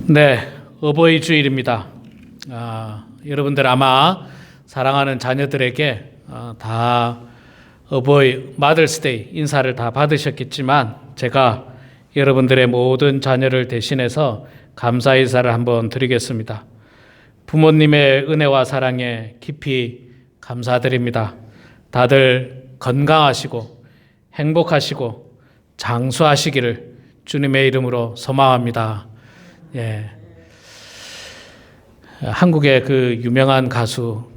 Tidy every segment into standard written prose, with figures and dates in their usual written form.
네, 어버이 주일입니다. 여러분들 아마 사랑하는 자녀들에게 다 어버이 마더스데이 인사를 다 받으셨겠지만 제가 여러분들의 모든 자녀를 대신해서 감사 인사를 한번 드리겠습니다. 부모님의 은혜와 사랑에 깊이 감사드립니다. 다들 건강하시고 행복하시고 장수하시기를 주님의 이름으로 소망합니다. 예. 한국의 그 유명한 가수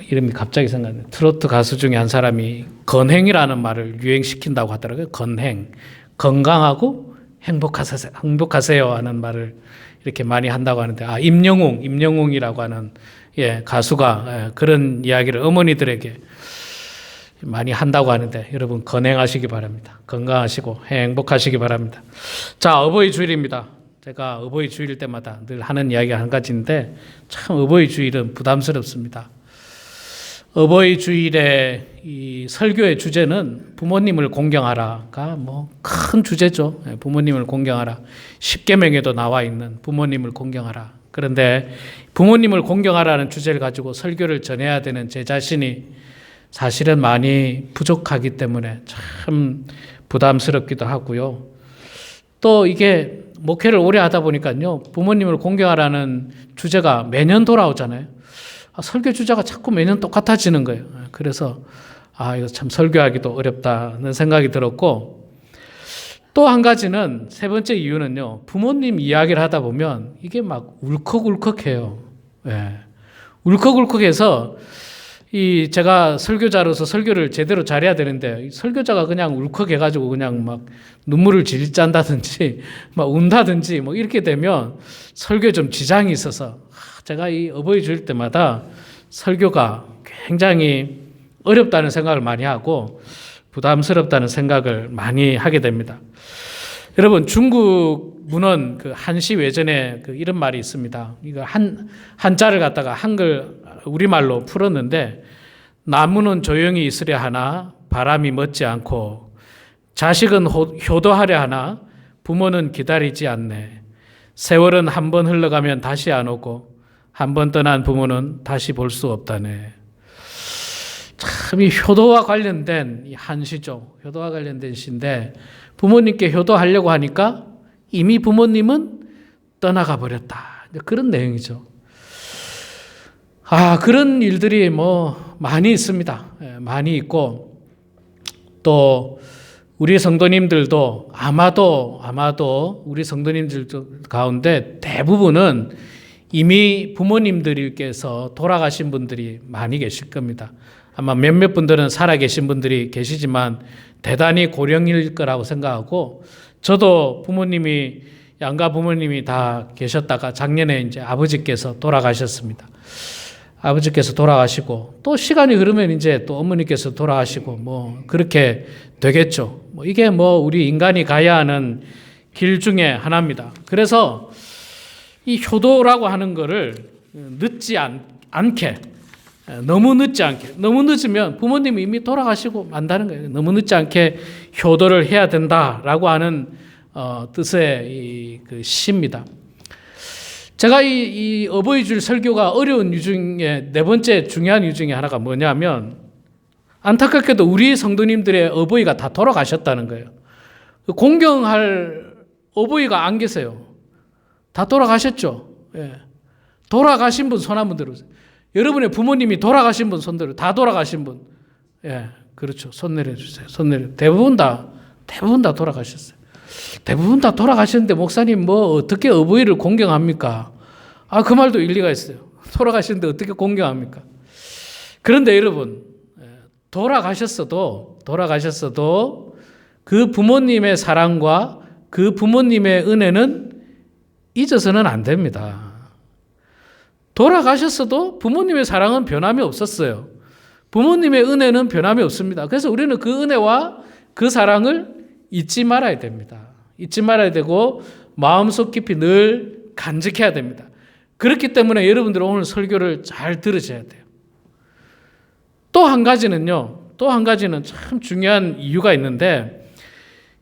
이름이 갑자기 생각나네. 트로트 가수 중에 한 사람이 건행이라는 말을 유행시킨다고 하더라고요. 건행. 건강하고 행복하세요 하는 말을 이렇게 많이 한다고 하는데, 임영웅이라고 하는 가수가 그런 이야기를 어머니들에게 많이 한다고 하는데, 여러분 건행하시기 바랍니다. 건강하시고 행복하시기 바랍니다. 자, 어버이 주일입니다. 제가 어버이 주일 때마다 늘 하는 이야기가 한 가지인데 참 어버이 주일은 부담스럽습니다. 어버이 주일의 이 설교의 주제는 부모님을 공경하라가 큰 주제죠. 부모님을 공경하라. 십계명에도 나와 있는 부모님을 공경하라. 그런데 부모님을 공경하라는 주제를 가지고 설교를 전해야 되는 제 자신이 사실은 많이 부족하기 때문에 참 부담스럽기도 하고요. 또 이게 목회를 오래 하다 보니까요, 부모님을 공경하라는 주제가 매년 돌아오잖아요. 설교 주제가 자꾸 매년 똑같아지는 거예요. 그래서 이거 참 설교하기도 어렵다는 생각이 들었고, 또 한 가지는 세 번째 이유는요, 부모님 이야기를 하다 보면 이게 막 울컥울컥해요. 울컥울컥해서 제가 설교자로서 설교를 제대로 잘해야 되는데, 설교자가 그냥 울컥해가지고 그냥 막 눈물을 질질 짠다든지, 막 운다든지, 이렇게 되면 설교에 좀 지장이 있어서, 제가 이 어버이 주일 때마다 설교가 굉장히 어렵다는 생각을 많이 하고, 부담스럽다는 생각을 많이 하게 됩니다. 여러분, 중국 문헌 한시 외전에 이런 말이 있습니다. 이거 한자를 갖다가 우리말로 풀었는데, 나무는 조용히 있으려 하나 바람이 멋지 않고, 자식은 효도하려 하나 부모는 기다리지 않네. 세월은 한 번 흘러가면 다시 안 오고 한 번 떠난 부모는 다시 볼 수 없다네. 참 이 효도와 관련된 이 한시죠. 효도와 관련된 시인데, 부모님께 효도하려고 하니까 이미 부모님은 떠나가 버렸다. 그런 내용이죠. 그런 일들이 많이 있습니다. 많이 있고, 또 우리 성도님들도 아마도 우리 성도님들 가운데 대부분은 이미 부모님들께서 돌아가신 분들이 많이 계실 겁니다. 아마 몇몇 분들은 살아계신 분들이 계시지만 대단히 고령일 거라고 생각하고, 저도 양가 부모님이 다 계셨다가 작년에 이제 아버지께서 돌아가셨습니다. 아버지께서 돌아가시고, 또 시간이 흐르면 이제 또 어머니께서 돌아가시고, 그렇게 되겠죠. 이게 우리 인간이 가야 하는 길 중에 하나입니다. 그래서 이 효도라고 하는 거를 늦지 않게, 너무 늦지 않게, 너무 늦으면 부모님이 이미 돌아가시고 만다는 거예요. 너무 늦지 않게 효도를 해야 된다라고 하는 뜻의 시입니다. 제가 이 어버이 주일 설교가 어려운 이유 중에 네 번째 중요한 이유 중에 하나가 뭐냐면, 안타깝게도 우리 성도님들의 어버이가 다 돌아가셨다는 거예요. 공경할 어버이가 안 계세요. 다 돌아가셨죠. 돌아가신 분 손 한번 들어보세요. 여러분의 부모님이 돌아가신 분 손 들어. 다 돌아가신 분. 그렇죠. 손 내려주세요. 대부분 다 돌아가셨어요. 대부분 다 돌아가셨는데 목사님 어떻게 어버이를 공경합니까? 그 말도 일리가 있어요. 돌아가셨는데 어떻게 공경합니까? 그런데 여러분, 돌아가셨어도 그 부모님의 사랑과 그 부모님의 은혜는 잊어서는 안 됩니다. 돌아가셨어도 부모님의 사랑은 변함이 없었어요. 부모님의 은혜는 변함이 없습니다. 그래서 우리는 그 은혜와 그 사랑을 잊지 말아야 됩니다. 잊지 말아야 되고 마음속 깊이 늘 간직해야 됩니다. 그렇기 때문에 여러분들은 오늘 설교를 잘 들으셔야 돼요. 또 한 가지는 참 중요한 이유가 있는데,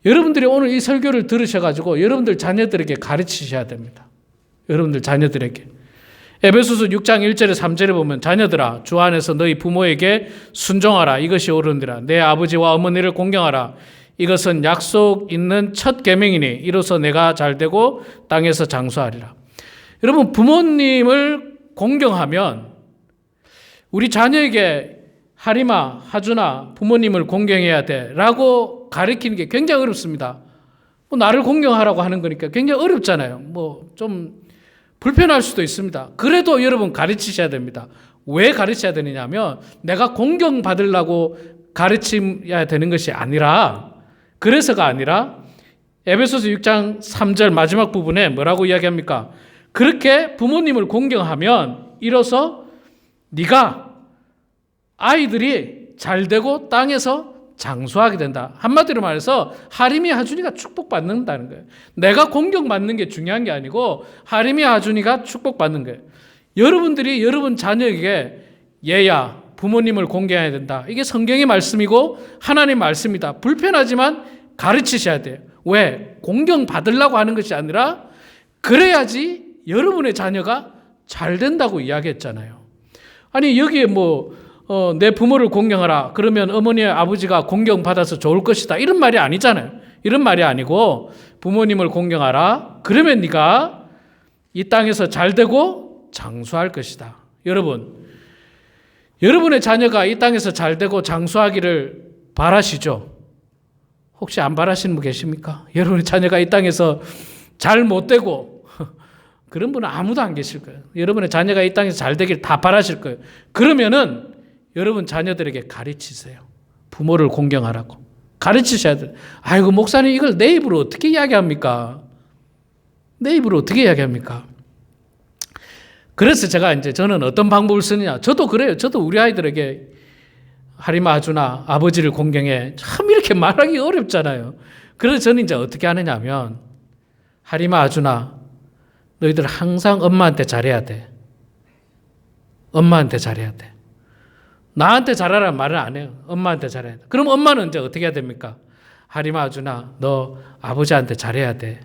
여러분들이 오늘 이 설교를 들으셔가지고 여러분들 자녀들에게 가르치셔야 됩니다. 여러분들 자녀들에게. 에베소서 6장 1절에 3절에 보면 자녀들아 주 안에서 너희 부모에게 순종하라. 이것이 옳으니라. 내 아버지와 어머니를 공경하라. 이것은 약속 있는 첫 계명이니 이로써 내가 잘되고 땅에서 장수하리라. 여러분 부모님을 공경하면 우리 자녀에게 하림아, 하준아 부모님을 공경해야 돼 라고 가르치는 게 굉장히 어렵습니다. 나를 공경하라고 하는 거니까 굉장히 어렵잖아요. 좀 불편할 수도 있습니다. 그래도 여러분 가르치셔야 됩니다. 왜 가르쳐야 되느냐 하면 내가 공경받으려고 가르쳐야 되는 것이 아니라 그래서가 아니라 에베소서 6장 3절 마지막 부분에 뭐라고 이야기합니까? 그렇게 부모님을 공경하면 이로써 네가 아이들이 잘되고 땅에서 장수하게 된다. 한마디로 말해서 하림이 하준이가 축복받는다는 거예요. 내가 공경받는 게 중요한 게 아니고 하림이 하준이가 축복받는 거예요. 여러분들이 여러분 자녀에게 얘야 부모님을 공경해야 된다. 이게 성경의 말씀이고 하나님의 말씀이다. 불편하지만 가르치셔야 돼요. 왜? 공경받으려고 하는 것이 아니라 그래야지 여러분의 자녀가 잘 된다고 이야기했잖아요. 아니 여기에 내 부모를 공경하라. 그러면 어머니 아버지가 공경받아서 좋을 것이다. 이런 말이 아니잖아요. 이런 말이 아니고 부모님을 공경하라. 그러면 네가 이 땅에서 잘되고 장수할 것이다. 여러분의 자녀가 이 땅에서 잘되고 장수하기를 바라시죠? 혹시 안 바라시는 분 계십니까? 여러분의 자녀가 이 땅에서 잘 못되고 그런 분은 아무도 안 계실 거예요. 여러분의 자녀가 이 땅에서 잘 되길 다 바라실 거예요. 그러면은 여러분 자녀들에게 가르치세요. 부모를 공경하라고. 가르치셔야 돼요. 아이고 목사님 이걸 내 입으로 어떻게 이야기합니까? 내 입으로 어떻게 이야기합니까? 그래서 저는 어떤 방법을 쓰느냐. 저도 그래요. 저도 우리 아이들에게 하림아 하준아 아버지를 공경해. 참 이렇게 말하기 어렵잖아요. 그래서 저는 이제 어떻게 하느냐 하면 하림아 하준아 너희들 항상 엄마한테 잘해야 돼. 엄마한테 잘해야 돼. 나한테 잘하라는 말은 안 해요. 엄마한테 잘해야 돼. 그럼 엄마는 이제 어떻게 해야 됩니까? 하림아 하준아 너 아버지한테 잘해야 돼.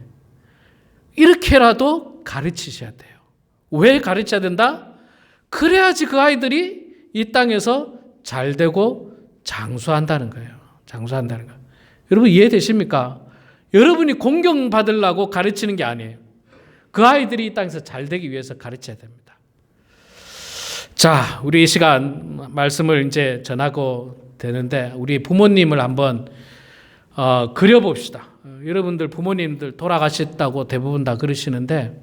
이렇게라도 가르치셔야 돼요. 왜 가르쳐야 된다? 그래야지 그 아이들이 이 땅에서 잘되고 장수한다는 거예요. 장수한다는 거예요. 여러분 이해되십니까? 여러분이 공경받으려고 가르치는 게 아니에요. 그 아이들이 이 땅에서 잘되기 위해서 가르쳐야 됩니다. 자, 우리 이 시간 말씀을 이제 전하고 되는데 우리 부모님을 한번 그려봅시다. 여러분들 부모님들 돌아가셨다고 대부분 다 그러시는데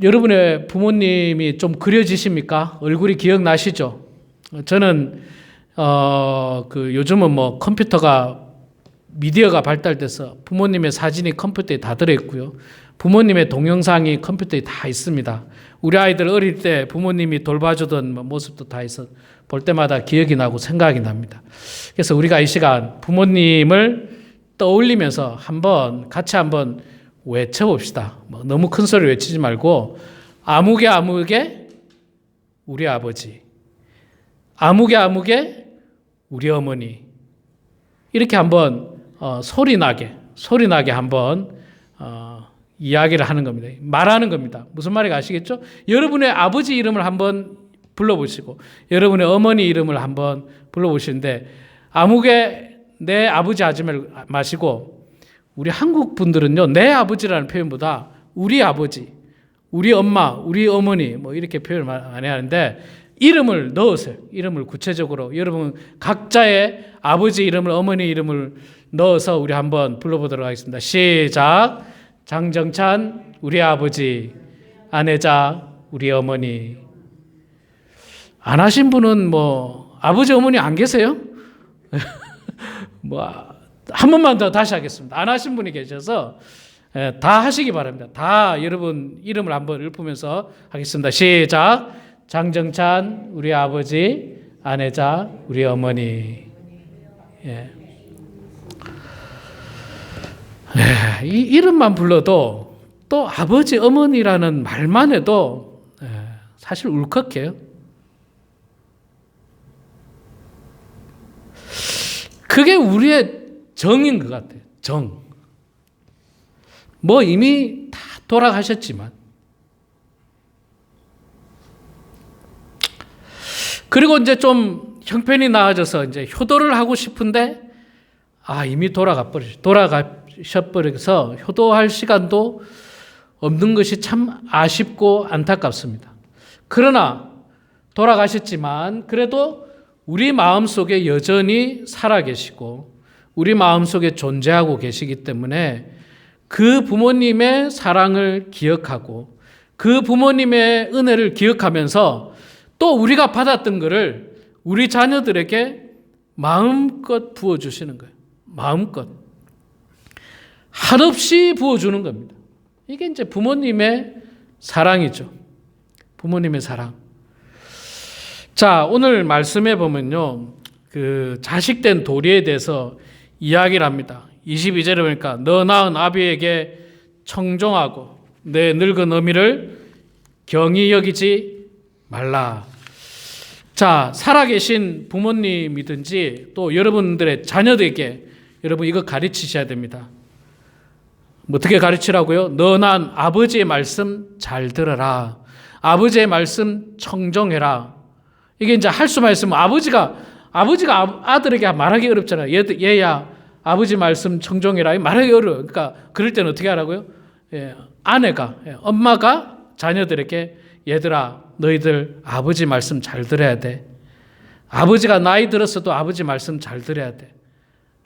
여러분의 부모님이 좀 그려지십니까? 얼굴이 기억나시죠? 저는 요즘은 컴퓨터가 미디어가 발달돼서 부모님의 사진이 컴퓨터에 다 들어있고요. 부모님의 동영상이 컴퓨터에 다 있습니다. 우리 아이들 어릴 때 부모님이 돌봐주던 모습도 다 있어 볼 때마다 기억이 나고 생각이 납니다. 그래서 우리가 이 시간 부모님을 떠올리면서 같이 한번 외쳐봅시다. 너무 큰 소리 외치지 말고 아무개 우리 아버지, 아무개 우리 어머니 이렇게 한번 소리 나게 한번 이야기를 하는 겁니다. 말하는 겁니다. 무슨 말인지 아시겠죠? 여러분의 아버지 이름을 한번 불러보시고 여러분의 어머니 이름을 한번 불러보시는데 아무개 내 아버지 하지 마시고 우리 한국 분들은요 내 아버지라는 표현보다 우리 아버지, 우리 엄마, 우리 어머니 이렇게 표현을 많이 하는데 이름을 넣으세요. 이름을 구체적으로 여러분 각자의 아버지 이름을 어머니 이름을 넣어서 우리 한번 불러보도록 하겠습니다. 시작. 장정찬 우리 아버지, 안혜자 우리 어머니. 안 하신 분은 아버지 어머니 안 계세요? 한 번만 더 다시 하겠습니다. 안 하신 분이 계셔서 다 하시기 바랍니다. 다 여러분 이름을 한번 읊으면서 하겠습니다. 시작. 장정찬 우리 아버지, 안혜자 우리 어머니. 이 이름만 불러도 또 아버지 어머니라는 말만 해도 사실 울컥해요. 그게 우리의 정인 것 같아요. 정. 뭐 이미 다 돌아가셨지만. 그리고 이제 좀 형편이 나아져서 이제 효도를 하고 싶은데 이미 돌아가셔버려서 효도할 시간도 없는 것이 참 아쉽고 안타깝습니다. 그러나 돌아가셨지만 그래도 우리 마음속에 여전히 살아계시고 우리 마음속에 존재하고 계시기 때문에 그 부모님의 사랑을 기억하고 그 부모님의 은혜를 기억하면서 또 우리가 받았던 것을 우리 자녀들에게 마음껏 부어주시는 거예요. 마음껏. 한없이 부어주는 겁니다. 이게 이제 부모님의 사랑이죠. 부모님의 사랑. 자, 오늘 말씀해 보면요. 그 자식된 도리에 대해서 이야기를 합니다. 22절에 보니까 너 낳은 아비에게 청종하고 내 늙은 어미를 경히 여기지 말라. 자, 살아계신 부모님이든지 또 여러분들의 자녀들에게 여러분 이거 가르치셔야 됩니다. 어떻게 가르치라고요? 너 낳은 아버지의 말씀 잘 들어라. 아버지의 말씀 청종해라. 이게 이제 할 수만 있으면 아버지가 아들에게 말하기 어렵잖아요. 얘야 아버지 말씀 청종해라. 말하기 어려워. 그러니까 그럴 때는 어떻게 하라고요? 아내가 엄마가 자녀들에게 얘들아 너희들 아버지 말씀 잘 들어야 돼. 아버지가 나이 들었어도 아버지 말씀 잘 들어야 돼.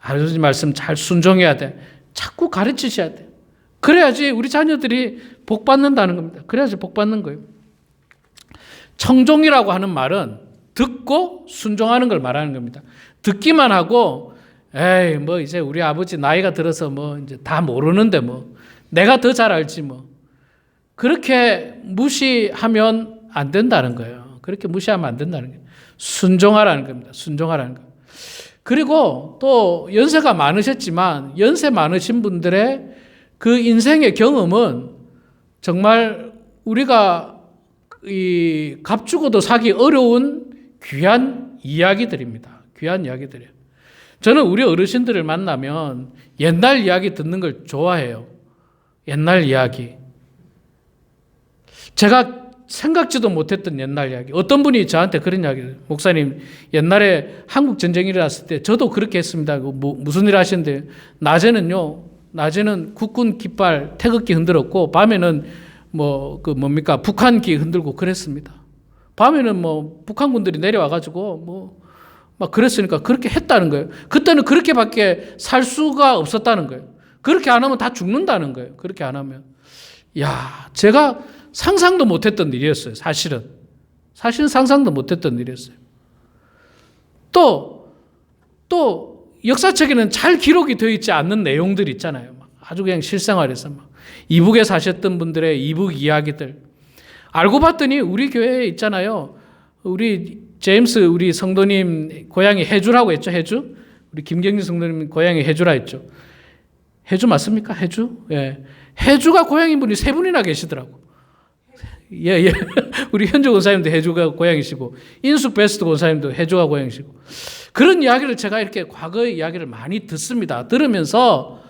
아버지 말씀 잘 순종해야 돼. 자꾸 가르치셔야 돼. 그래야지 우리 자녀들이 복 받는다는 겁니다. 그래야지 복 받는 거예요. 청종이라고 하는 말은 듣고 순종하는 걸 말하는 겁니다. 듣기만 하고 에이 뭐 이제 우리 아버지 나이가 들어서 뭐 이제 다 모르는데 뭐 내가 더 잘 알지 뭐 그렇게 무시하면 안 된다는 거예요. 그렇게 무시하면 안 된다는 거예요. 순종하라는 겁니다. 순종하라는 거예요. 그리고 또 연세가 많으셨지만 연세 많으신 분들의 그 인생의 경험은 정말 우리가 이 값주고도 사기 어려운 귀한 이야기들입니다. 귀한 이야기들이에요. 저는 우리 어르신들을 만나면 옛날 이야기 듣는 걸 좋아해요. 옛날 이야기. 제가 생각지도 못했던 옛날 이야기. 어떤 분이 저한테 그런 이야기를, 목사님, 옛날에 한국 전쟁이 일어났을 때 저도 그렇게 했습니다. 무슨 일 하시는데, 낮에는 국군 깃발, 태극기 흔들었고, 밤에는 북한기 흔들고 그랬습니다. 밤에는 북한군들이 내려와가지고, 막 그랬으니까 그렇게 했다는 거예요. 그때는 그렇게밖에 살 수가 없었다는 거예요. 그렇게 안 하면 다 죽는다는 거예요. 그렇게 안 하면. 제가 상상도 못했던 일이었어요. 사실은 상상도 못했던 일이었어요. 또 역사책에는 잘 기록이 되어 있지 않는 내용들이 있잖아요. 아주 그냥 실생활에서 이북에 사셨던 분들의 이북 이야기들. 알고 봤더니 우리 교회에 있잖아요. 우리 제임스 우리 성도님 고향이 해주라고 했죠. 해주. 우리 김경진 성도님 고향이 해주라 했죠. 해주 맞습니까? 해주? 예. 해주가 고향인 분이 세 분이나 계시더라고. 예. 우리 현주 권사님도 해주가 고향이시고, 인숙 베스트 권사님도 해주가 고향이시고. 그런 이야기를 제가 이렇게 과거의 이야기를 많이 듣습니다. 들으면서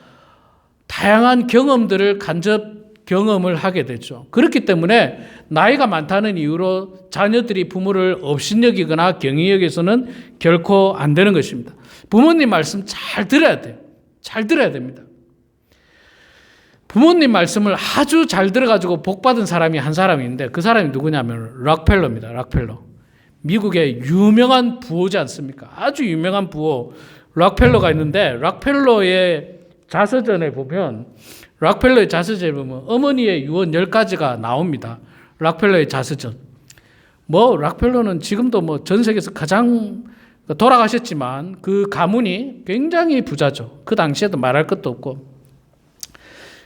다양한 경험들을 간접 경험을 하게 되죠. 그렇기 때문에 나이가 많다는 이유로 자녀들이 부모를 업신여기거나 경히 여기서는 결코 안 되는 것입니다. 부모님 말씀 잘 들어야 돼요. 잘 들어야 됩니다. 부모님 말씀을 아주 잘 들어가지고 복받은 사람이 한 사람이 있는데 그 사람이 누구냐면 락펠러입니다. 락펠러. 미국의 유명한 부호지 않습니까? 아주 유명한 부호 락펠러가 있는데 락펠러의 자서전에 보면 어머니의 유언 10가지가 나옵니다. 락펠러의 자서전. 락펠러는 지금도 전 세계에서 가장 돌아가셨지만 그 가문이 굉장히 부자죠. 그 당시에도 말할 것도 없고.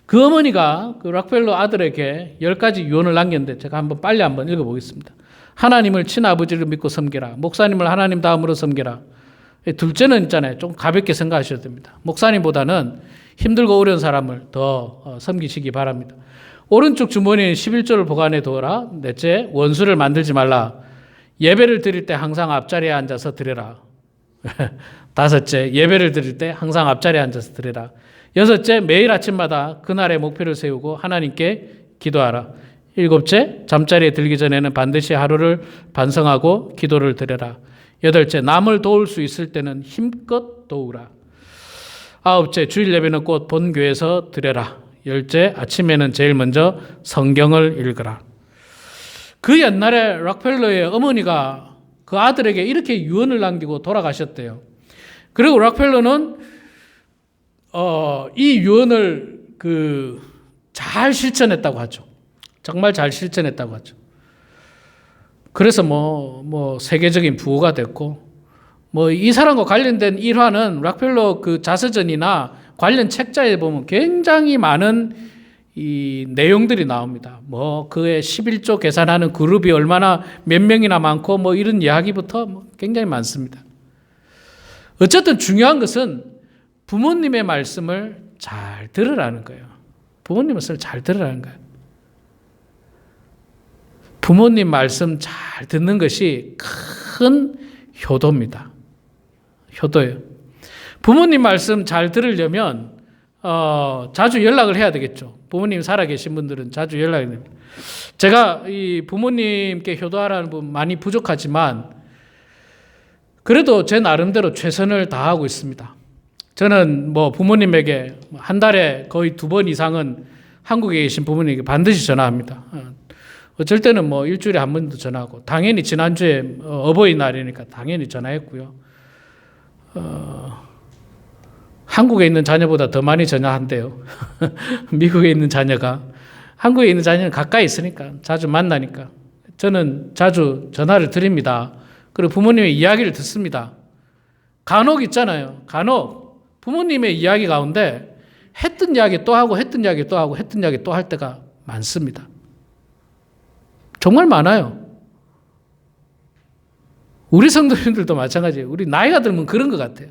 그 어머니가 그 락펠러 아들에게 10가지 유언을 남겼는데 제가 빨리 한번 읽어보겠습니다. 하나님을 친아버지를 믿고 섬겨라. 목사님을 하나님 다음으로 섬겨라. 둘째는 있잖아요. 좀 가볍게 생각하셔야 됩니다. 목사님보다는 힘들고 어려운 사람을 더 섬기시기 바랍니다. 오른쪽 주머니에 11조를 보관해 두어라. 넷째, 원수를 만들지 말라. 예배를 드릴 때 항상 앞자리에 앉아서 드려라. 5째, 예배를 드릴 때 항상 앞자리에 앉아서 드려라. 6째, 매일 아침마다 그날의 목표를 세우고 하나님께 기도하라. 7째, 잠자리에 들기 전에는 반드시 하루를 반성하고 기도를 드려라. 8째, 남을 도울 수 있을 때는 힘껏 도우라. 9째, 주일 예배는 꼭 본교에서 드려라. 10째, 아침에는 제일 먼저 성경을 읽으라. 그 옛날에 락펠러의 어머니가 그 아들에게 이렇게 유언을 남기고 돌아가셨대요. 그리고 락펠러는 이 유언을 잘 실천했다고 하죠. 정말 잘 실천했다고 하죠. 그래서 세계적인 부호가 됐고, 이 사람과 관련된 일화는 락펠러 그 자서전이나 관련 책자에 보면 굉장히 많은 이 내용들이 나옵니다. 그의 11조 계산하는 그룹이 얼마나 몇 명이나 많고 이런 이야기부터 굉장히 많습니다. 어쨌든 중요한 것은 부모님의 말씀을 잘 들으라는 거예요. 부모님 말씀을 잘 들으라는 거예요. 부모님 말씀 잘 듣는 것이 큰 효도입니다. 효도예요. 부모님 말씀 잘 들으려면 자주 연락을 해야 되겠죠. 부모님 살아계신 분들은 자주 연락이 됩니다. 제가 이 부모님께 효도하라는 분 많이 부족하지만 그래도 제 나름대로 최선을 다하고 있습니다. 저는 부모님에게 한 달에 거의 2번 이상은 한국에 계신 부모님에게 반드시 전화합니다. 어쩔 때는 일주일에 한 번도 전화하고, 당연히 지난주에 어버이날이니까 당연히 전화했고요. 한국에 있는 자녀보다 더 많이 전화한대요. 미국에 있는 자녀가. 한국에 있는 자녀는 가까이 있으니까, 자주 만나니까. 저는 자주 전화를 드립니다. 그리고 부모님의 이야기를 듣습니다. 간혹 있잖아요. 간혹 부모님의 이야기 가운데 했던 이야기 또 하고 했던 이야기 또 하고 했던 이야기 또 할 때가 많습니다. 정말 많아요. 우리 성도님들도 마찬가지예요. 우리 나이가 들면 그런 것 같아요.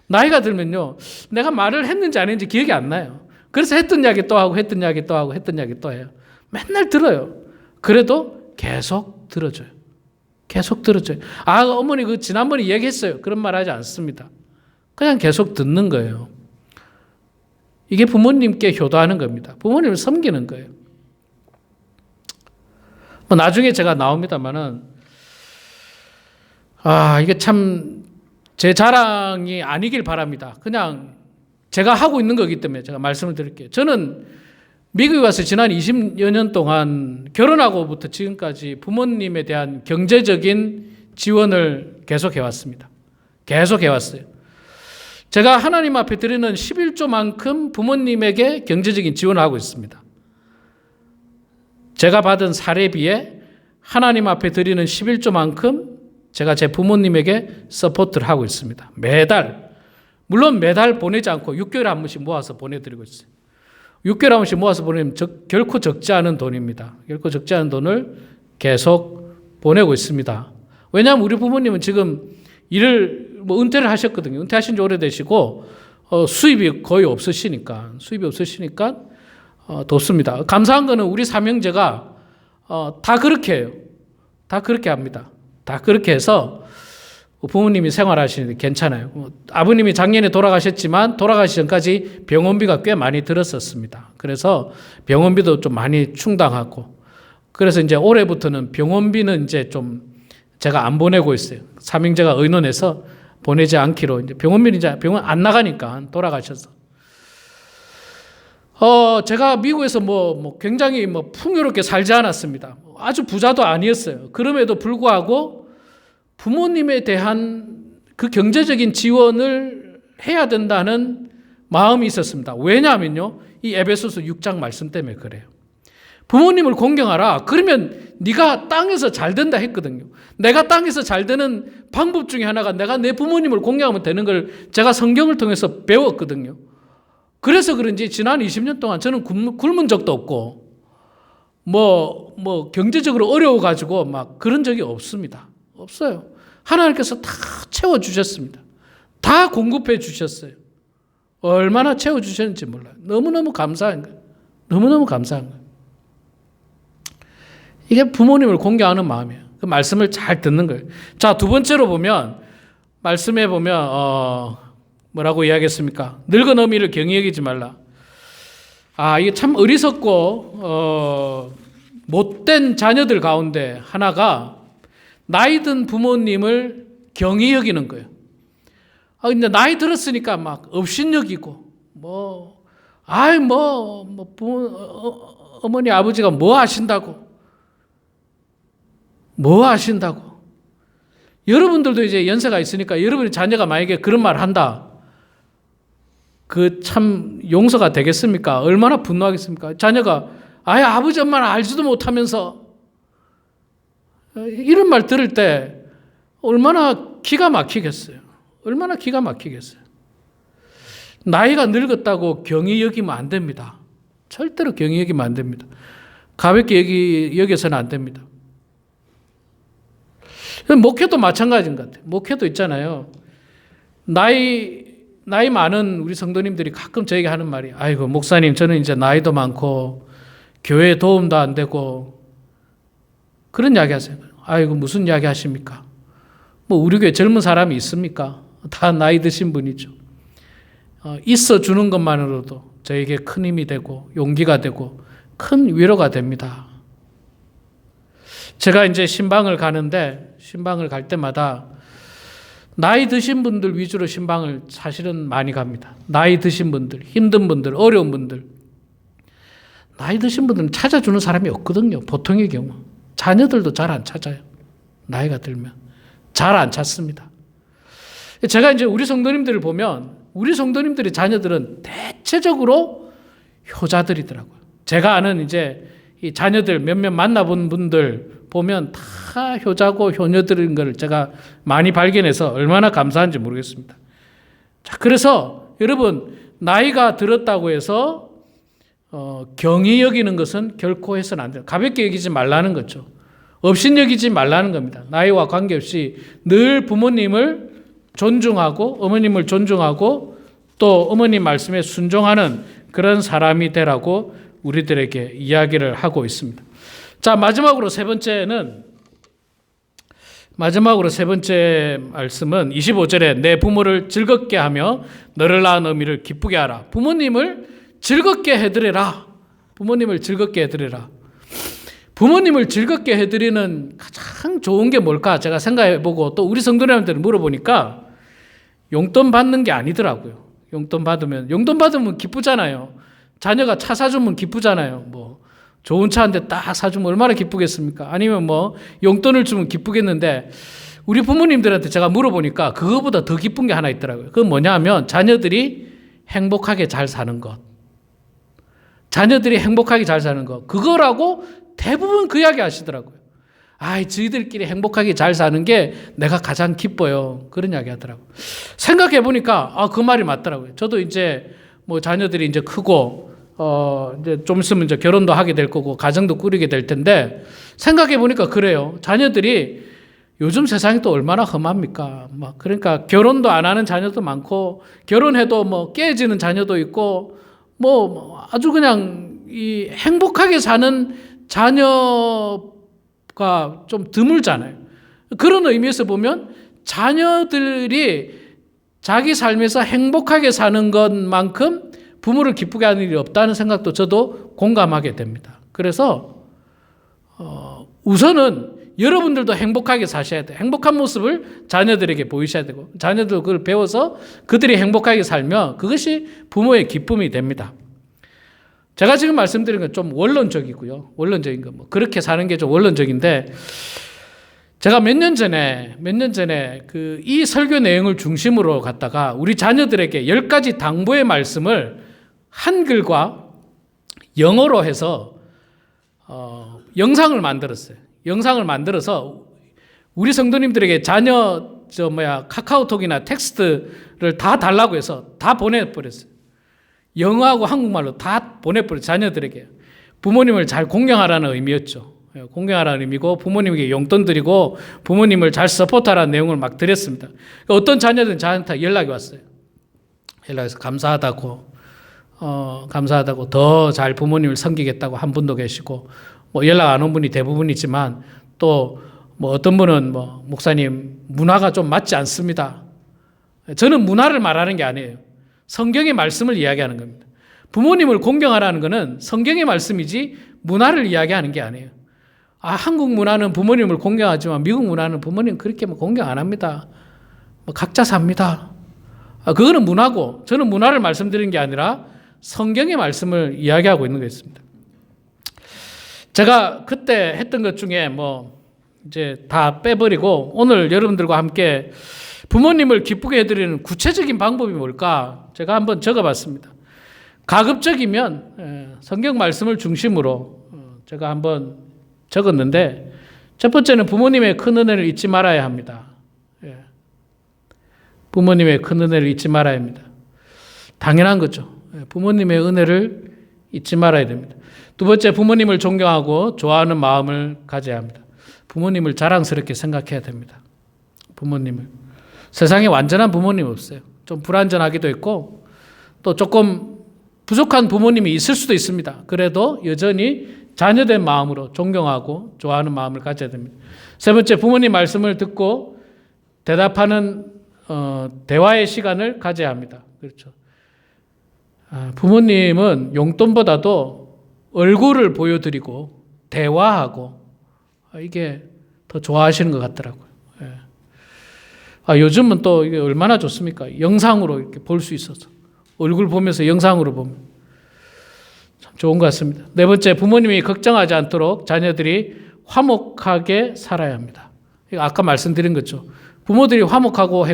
나이가 들면요, 내가 말을 했는지 안 했는지 기억이 안 나요. 그래서 했던 이야기 또 하고 했던 이야기 또 하고 했던 이야기 또 해요. 맨날 들어요. 그래도 계속 들어줘요. 계속 들어줘요. 어머니 지난번에 얘기했어요. 그런 말 하지 않습니다. 그냥 계속 듣는 거예요. 이게 부모님께 효도하는 겁니다. 부모님을 섬기는 거예요. 나중에 제가 나옵니다만은, 이게 참 제 자랑이 아니길 바랍니다. 그냥 제가 하고 있는 거기 때문에 제가 말씀을 드릴게요. 저는 미국에 와서 지난 20여 년 동안 결혼하고부터 지금까지 부모님에 대한 경제적인 지원을 계속 해왔습니다. 계속 해왔어요. 제가 하나님 앞에 드리는 11조만큼 부모님에게 경제적인 지원을 하고 있습니다. 제가 받은 사례비에 하나님 앞에 드리는 11조만큼 제가 제 부모님에게 서포트를 하고 있습니다. 매달. 물론 매달 보내지 않고 6개월에 한 번씩 모아서 보내드리고 있어요. 6개월에 한 번씩 모아서 보내면 결코 적지 않은 돈입니다. 결코 적지 않은 돈을 계속 보내고 있습니다. 왜냐하면 우리 부모님은 지금 일을 은퇴를 하셨거든요. 은퇴하신 지 오래되시고 수입이 거의 없으시니까 돕습니다. 감사한 거는 우리 삼형제가 다 그렇게 해요. 다 그렇게 합니다. 다 그렇게 해서 부모님이 생활하시는데 괜찮아요. 아버님이 작년에 돌아가셨지만 돌아가시기 전까지 병원비가 꽤 많이 들었었습니다. 그래서 병원비도 좀 많이 충당하고, 그래서 이제 올해부터는 병원비는 이제 좀 제가 안 보내고 있어요. 삼형제가 의논해서 보내지 않기로. 이제 병원비는 이제 병원 안 나가니까 돌아가셔서. 제가 미국에서 굉장히 풍요롭게 살지 않았습니다. 아주 부자도 아니었어요. 그럼에도 불구하고 부모님에 대한 그 경제적인 지원을 해야 된다는 마음이 있었습니다. 왜냐하면요, 이 에베소서 6장 말씀 때문에 그래요. 부모님을 공경하라. 그러면 네가 땅에서 잘 된다 했거든요. 내가 땅에서 잘 되는 방법 중에 하나가 내가 내 부모님을 공경하면 되는 걸 제가 성경을 통해서 배웠거든요. 그래서 그런지 지난 20년 동안 저는 굶은 적도 없고 경제적으로 어려워가지고 막 그런 적이 없습니다. 없어요. 하나님께서 다 채워주셨습니다. 다 공급해 주셨어요. 얼마나 채워주셨는지 몰라요. 너무너무 감사한 거예요. 너무너무 감사한 거예요. 이게 부모님을 공경하는 마음이에요. 그 말씀을 잘 듣는 거예요. 자, 두 번째로 보면 말씀해 보면 뭐라고 이야기했습니까? 늙은 어미를 경히 여기지 말라. 이게 참 어리석고 못된 자녀들 가운데 하나가 나이 든 부모님을 경히 여기는 거예요. 근데 나이 들었으니까 막 업신여기고 어머니 아버지가 뭐 하신다고 여러분들도 이제 연세가 있으니까 여러분의 자녀가 만약에 그런 말을 한다. 그 참 용서가 되겠습니까? 얼마나 분노하겠습니까? 자녀가 아버지 엄마는 알지도 못하면서 이런 말 들을 때 얼마나 기가 막히겠어요. 나이가 늙었다고 경히 여기면 안 됩니다. 절대로 경히 여기면 안 됩니다. 가볍게 여겨서는 안 됩니다. 목회도 마찬가지인 것 같아요. 목회도 있잖아요. 나이 많은 우리 성도님들이 가끔 저에게 하는 말이 아이고 목사님 저는 이제 나이도 많고 교회에 도움도 안 되고 그런 이야기 하세요. 아이고 무슨 이야기 하십니까? 우리 교회 젊은 사람이 있습니까? 다 나이 드신 분이죠. 있어 주는 것만으로도 저에게 큰 힘이 되고 용기가 되고 큰 위로가 됩니다. 제가 이제 신방을 가는데 신방을 갈 때마다 나이 드신 분들 위주로 신방을 사실은 많이 갑니다. 나이 드신 분들, 힘든 분들, 어려운 분들. 나이 드신 분들은 찾아주는 사람이 없거든요. 보통의 경우. 자녀들도 잘 안 찾아요. 나이가 들면. 잘 안 찾습니다. 제가 이제 우리 성도님들을 보면 우리 성도님들의 자녀들은 대체적으로 효자들이더라고요. 제가 아는 이제 이 자녀들 몇몇 만나본 분들 보면 다 효자고 효녀들인 걸 제가 많이 발견해서 얼마나 감사한지 모르겠습니다. 자, 그래서 여러분 나이가 들었다고 해서 경히 여기는 것은 결코 해서는 안 돼요. 가볍게 여기지 말라는 거죠. 업신여기지 말라는 겁니다. 나이와 관계없이 늘 부모님을 존중하고 어머님을 존중하고 또 어머님 말씀에 순종하는 그런 사람이 되라고 우리들에게 이야기를 하고 있습니다. 자, 마지막으로 세 번째 말씀은 25절에 내 부모를 즐겁게 하며 너를 낳은 어미를 기쁘게 하라. 부모님을 즐겁게 해드리라. 부모님을 즐겁게 해드리는 가장 좋은 게 뭘까? 제가 생각해보고 또 우리 성도님한테 물어보니까 용돈 받는 게 아니더라고요. 용돈 받으면 기쁘잖아요. 자녀가 차 사주면 기쁘잖아요. 좋은 차 한 대 딱 사주면 얼마나 기쁘겠습니까? 아니면 용돈을 주면 기쁘겠는데 우리 부모님들한테 제가 물어보니까 그거보다 더 기쁜 게 하나 있더라고요. 그건 뭐냐 하면 자녀들이 행복하게 잘 사는 것. 그거라고 대부분 그 이야기 하시더라고요. 저희들끼리 행복하게 잘 사는 게 내가 가장 기뻐요. 그런 이야기 하더라고요. 생각해 보니까 그 말이 맞더라고요. 저도 이제 자녀들이 이제 크고 이제 좀 있으면 이제 결혼도 하게 될 거고 가정도 꾸리게 될 텐데 생각해 보니까 그래요. 자녀들이 요즘 세상이 또 얼마나 험합니까? 그러니까 결혼도 안 하는 자녀도 많고 결혼해도 깨지는 자녀도 있고 아주 그냥 이 행복하게 사는 자녀가 좀 드물잖아요. 그런 의미에서 보면 자녀들이 자기 삶에서 행복하게 사는 것만큼 부모를 기쁘게 하는 일이 없다는 생각도 저도 공감하게 됩니다. 그래서 우선은 여러분들도 행복하게 사셔야 돼요. 행복한 모습을 자녀들에게 보이셔야 되고 자녀들 그걸 배워서 그들이 행복하게 살면 그것이 부모의 기쁨이 됩니다. 제가 지금 말씀드린 건 좀 원론적이고요. 원론적인 거 그렇게 사는 게 좀 원론적인데 제가 몇 년 전에 이 설교 내용을 중심으로 갖다가 우리 자녀들에게 10가지 당부의 말씀을 한글과 영어로 해서 영상을 만들어서 우리 성도님들에게 자녀 카카오톡이나 텍스트를 다 달라고 해서 다 보내버렸어요. 영어하고 한국말로 다 보내버렸어요. 자녀들에게. 부모님을 잘 공경하라는 의미였죠. 공경하라는 의미고 부모님에게 용돈 드리고 부모님을 잘 서포트하라는 내용을 막 드렸습니다. 어떤 자녀들은 저한테 연락이 왔어요. 연락해서 감사하다고 더 잘 부모님을 섬기겠다고 한 분도 계시고 연락 안 온 분이 대부분이지만 또 어떤 분은 목사님 문화가 좀 맞지 않습니다. 저는 문화를 말하는 게 아니에요. 성경의 말씀을 이야기하는 겁니다. 부모님을 공경하라는 것은 성경의 말씀이지 문화를 이야기하는 게 아니에요. 한국 문화는 부모님을 공경하지만 미국 문화는 부모님 그렇게 공경 안 합니다. 각자 삽니다. 그거는 문화고, 저는 문화를 말씀드리는 게 아니라 성경의 말씀을 이야기하고 있는 것입니다. 제가 그때 했던 것 중에 이제 다 빼버리고 오늘 여러분들과 함께 부모님을 기쁘게 해드리는 구체적인 방법이 뭘까? 제가 한번 적어봤습니다. 가급적이면 성경 말씀을 중심으로 제가 한번 적었는데, 첫 번째는 부모님의 큰 은혜를 잊지 말아야 합니다. 부모님의 큰 은혜를 잊지 말아야 합니다. 당연한 거죠. 부모님의 은혜를 잊지 말아야 됩니다. 두 번째, 부모님을 존경하고 좋아하는 마음을 가져야 합니다. 부모님을 자랑스럽게 생각해야 됩니다. 부모님을. 세상에 완전한 부모님 없어요. 좀 불완전하기도 있고 또 조금 부족한 부모님이 있을 수도 있습니다. 그래도 여전히 자녀된 마음으로 존경하고 좋아하는 마음을 가져야 됩니다. 세 번째, 부모님 말씀을 듣고 대답하는 대화의 시간을 가져야 합니다. 그렇죠. 부모님은 용돈보다도 얼굴을 보여드리고 대화하고 이게 더 좋아하시는 것 같더라고요. 요즘은 또 이게 얼마나 좋습니까? 영상으로 이렇게 볼 수 있어서 얼굴 보면서 영상으로 보면 참 좋은 것 같습니다. 네 번째, 부모님이 걱정하지 않도록 자녀들이 화목하게 살아야 합니다. 이거 아까 말씀드린 거죠. 부모들이 화목하고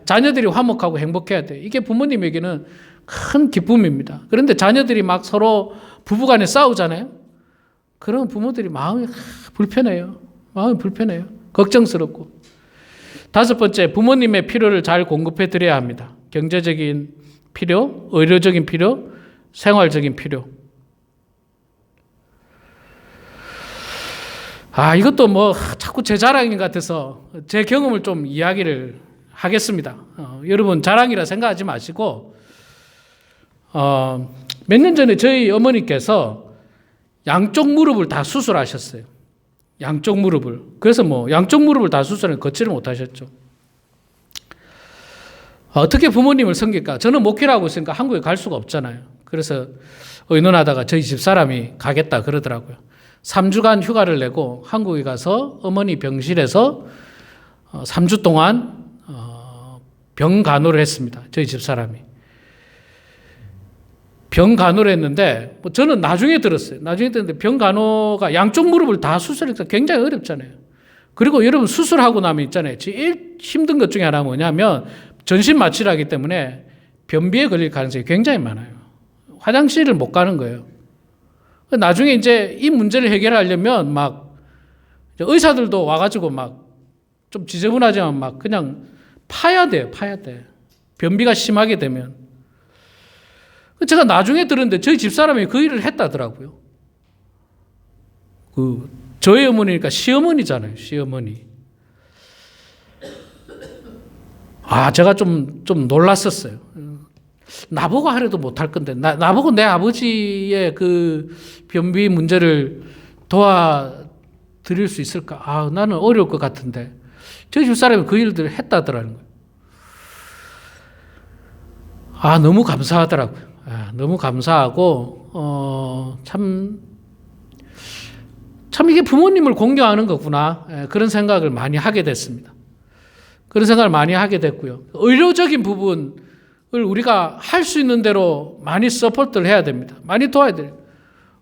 자녀들이 화목하고 행복해야 돼. 이게 부모님에게는 큰 기쁨입니다. 그런데 자녀들이 막 서로 부부간에 싸우잖아요. 그러면 부모들이 마음이 불편해요. 마음이 불편해요. 걱정스럽고. 다섯 번째, 부모님의 필요를 잘 공급해 드려야 합니다. 경제적인 필요, 의료적인 필요, 생활적인 필요. 이것도 자꾸 제 자랑인 것 같아서 제 경험을 좀 이야기를 하겠습니다. 여러분 자랑이라 생각하지 마시고, 몇 년 전에 저희 어머니께서 양쪽 무릎을 다 수술하셨어요. 양쪽 무릎을. 그래서 양쪽 무릎을 다 수술을 걷지를 못하셨죠. 어떻게 부모님을 섬길까? 저는 목회를 하고 있으니까 한국에 갈 수가 없잖아요. 그래서 의논하다가 저희 집사람이 가겠다 그러더라고요. 3주간 휴가를 내고 한국에 가서 어머니 병실에서 3주 동안 병 간호를 했습니다. 저희 집사람이. 병 간호를 했는데 저는 나중에 들었어요. 나중에 들었는데 병 간호가 양쪽 무릎을 다 수술해서 굉장히 어렵잖아요. 그리고 여러분 수술하고 나면 있잖아요. 제일 힘든 것 중에 하나가 뭐냐면 전신 마취를 하기 때문에 변비에 걸릴 가능성이 굉장히 많아요. 화장실을 못 가는 거예요. 나중에 이제 이 문제를 해결하려면 의사들도 와가지고 좀 지저분하지만 그냥 파야 돼요. 파야 돼. 변비가 심하게 되면. 제가 나중에 들었는데 저희 집사람이 그 일을 했다더라고요. 저희 어머니니까 시어머니잖아요. 시어머니. 제가 좀 놀랐었어요. 나보고 하려도 못할 건데, 나보고 내 아버지의 그 변비 문제를 도와드릴 수 있을까? 나는 어려울 것 같은데. 저희 집사람이 그 일들을 했다더라는 거예요. 너무 감사하더라고요. 너무 감사하고, 참 이게 부모님을 공경하는 거구나. 그런 생각을 많이 하게 됐습니다. 그런 생각을 많이 하게 됐고요. 의료적인 부분을 우리가 할 수 있는 대로 많이 서포트를 해야 됩니다. 많이 도와야 돼요.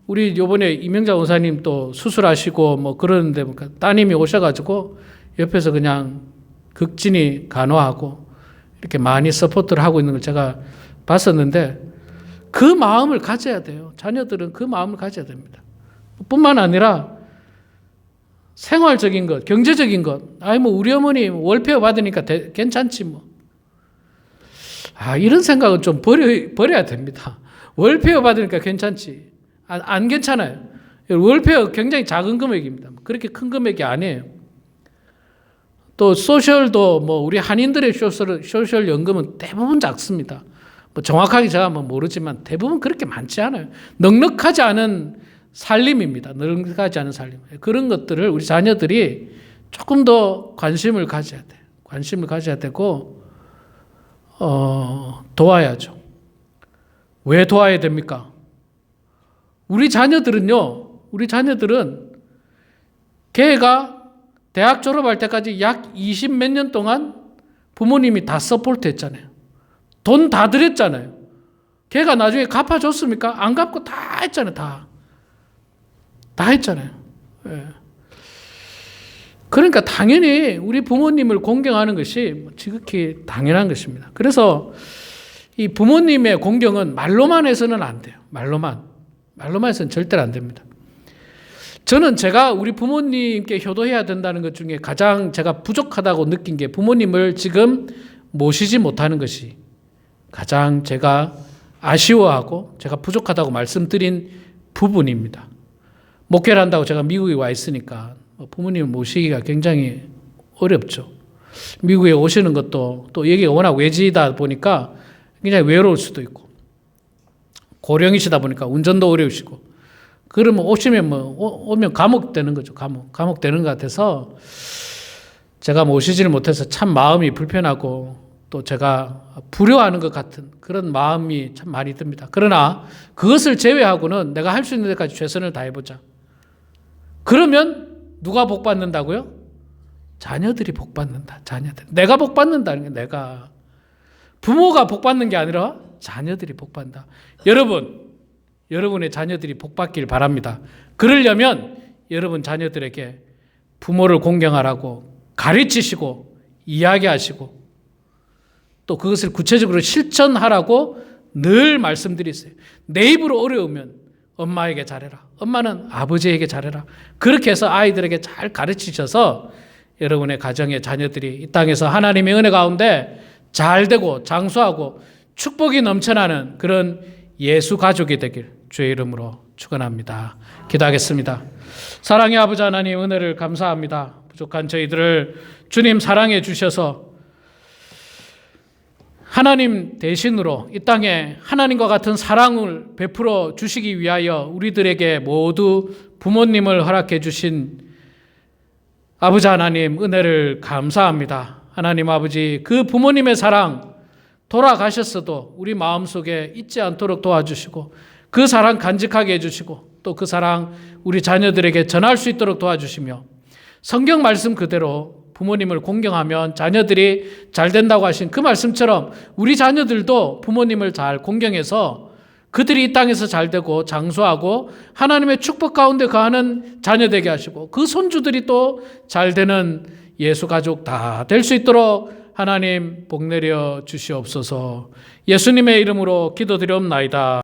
우리 요번에 이명자 원사님 또 수술하시고 그러는데 따님이 오셔가지고 옆에서 그냥 극진히 간호하고 이렇게 많이 서포트를 하고 있는 걸 제가 봤었는데 그 마음을 가져야 돼요. 자녀들은 그 마음을 가져야 됩니다. 뿐만 아니라 생활적인 것, 경제적인 것. 우리 어머니 월페어 받으니까 괜찮지 이런 생각은 좀 버려야 됩니다. 월페어 받으니까 괜찮지. 안 괜찮아요. 월페어 굉장히 작은 금액입니다. 그렇게 큰 금액이 아니에요. 또 소셜도 우리 한인들의 소셜 연금은 대부분 작습니다. 정확하게 제가 모르지만 대부분 그렇게 많지 않아요. 넉넉하지 않은 살림입니다. 넉넉하지 않은 살림. 그런 것들을 우리 자녀들이 조금 더 관심을 가져야 돼요. 관심을 가져야 되고 도와야죠. 왜 도와야 됩니까? 우리 자녀들은 걔가 대학 졸업할 때까지 약 20 몇 년 동안 부모님이 다 서포트 했잖아요. 돈 다 들였잖아요. 걔가 나중에 갚아줬습니까? 안 갚고 다 했잖아요. 다 했잖아요. 예. 그러니까 당연히 우리 부모님을 공경하는 것이 지극히 당연한 것입니다. 그래서 이 부모님의 공경은 말로만 해서는 안 돼요. 말로만 해서는 절대로 안 됩니다. 저는 제가 우리 부모님께 효도해야 된다는 것 중에 가장 제가 부족하다고 느낀 게 부모님을 지금 모시지 못하는 것이 가장 제가 아쉬워하고 제가 부족하다고 말씀드린 부분입니다. 목회를 한다고 제가 미국에 와 있으니까 부모님을 모시기가 굉장히 어렵죠. 미국에 오시는 것도 또 여기가 워낙 외지다 보니까 굉장히 외로울 수도 있고 고령이시다 보니까 운전도 어려우시고 그러면 오면 감옥 되는 거죠. 감옥 되는 것 같아서 제가 모시지를 못해서 참 마음이 불편하고 또 제가 불효하는 것 같은 그런 마음이 참 많이 듭니다. 그러나 그것을 제외하고는 내가 할 수 있는 데까지 최선을 다해보자. 그러면 누가 복 받는다고요? 자녀들이 복 받는다. 자녀들. 내가 복 받는다는 게 내가. 부모가 복 받는 게 아니라 자녀들이 복 받는다. 여러분의 자녀들이 복 받길 바랍니다. 그러려면 여러분 자녀들에게 부모를 공경하라고 가르치시고 이야기하시고 또 그것을 구체적으로 실천하라고 늘 말씀드리세요. 내 입으로 어려우면 엄마에게 잘해라. 엄마는 아버지에게 잘해라. 그렇게 해서 아이들에게 잘 가르치셔서 여러분의 가정의 자녀들이 이 땅에서 하나님의 은혜 가운데 잘 되고 장수하고 축복이 넘쳐나는 그런 예수 가족이 되길 주의 이름으로 축원합니다. 기도하겠습니다. 사랑의 아버지 하나님 은혜를 감사합니다. 부족한 저희들을 주님 사랑해 주셔서 하나님 대신으로 이 땅에 하나님과 같은 사랑을 베풀어 주시기 위하여 우리들에게 모두 부모님을 허락해 주신 아버지 하나님 은혜를 감사합니다. 하나님 아버지 그 부모님의 사랑 돌아가셨어도 우리 마음속에 잊지 않도록 도와주시고 그 사랑 간직하게 해주시고 또 그 사랑 우리 자녀들에게 전할 수 있도록 도와주시며 성경 말씀 그대로 부모님을 공경하면 자녀들이 잘 된다고 하신 그 말씀처럼 우리 자녀들도 부모님을 잘 공경해서 그들이 이 땅에서 잘 되고 장수하고 하나님의 축복 가운데 거하는 자녀 되게 하시고 그 손주들이 또 잘 되는 예수 가족 다 될 수 있도록 하나님 복 내려 주시옵소서. 예수님의 이름으로 기도드리옵나이다.